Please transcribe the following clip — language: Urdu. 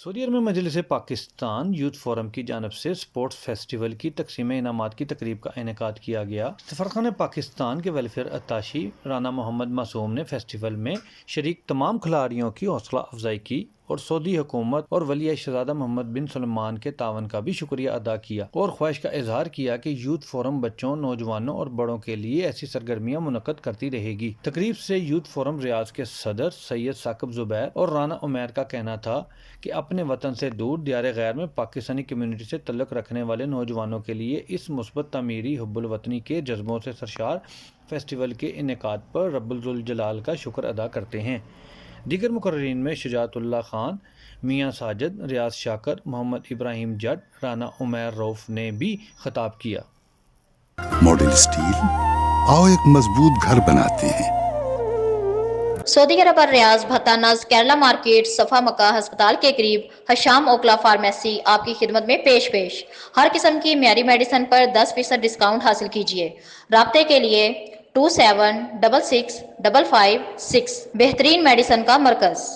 سعودی عرب میں مجلس پاکستان یوتھ فورم کی جانب سے سپورٹس فیسٹیول کی تقسیم انعامات کی تقریب کا انعقاد کیا گیا۔ سفارتخانہ پاکستان کے ویلفیئر اتاشی رانا محمد معصوم نے فیسٹیول میں شریک تمام کھلاڑیوں کی حوصلہ افزائی کی اور سعودی حکومت اور ولی شہزادہ محمد بن سلمان کے تعاون کا بھی شکریہ ادا کیا اور خواہش کا اظہار کیا کہ یوتھ فورم بچوں، نوجوانوں اور بڑوں کے لیے ایسی سرگرمیاں منعقد کرتی رہے گی۔ تقریب سے یوتھ فورم ریاض کے صدر سید ثاقب زبیر اور رانا عمیر کا کہنا تھا کہ اپنے وطن سے دور دیار غیر میں پاکستانی کمیونٹی سے تعلق رکھنے والے نوجوانوں کے لیے اس مثبت تعمیری حب الوطنی کے جذبوں سے سرشار فیسٹیول کے انعقاد پر رب ذوالجلال کا شکر ادا کرتے ہیں۔ دیگر مقررین میں شجاعت اللہ خان، میاں ساجد، ریاض شاکر، محمد ابراہیم جٹ، رانا عمیر روف نے بھی خطاب کیا۔ ماڈل اسٹیل، آؤ ایک مضبوط گھر بناتے ہیں۔ سعودی عرب اور ریاض بھتہ نز کیرلا مارکیٹ صفا مکہ ہسپتال کے قریب حشام اوکلا فارمیسی آپ کی خدمت میں پیش ہر قسم کی معیاری میڈیسن پر 10% ڈسکاؤنٹ حاصل کیجیے۔ رابطے کے لیے 27665556 بہترین میڈیسن کا مرکز۔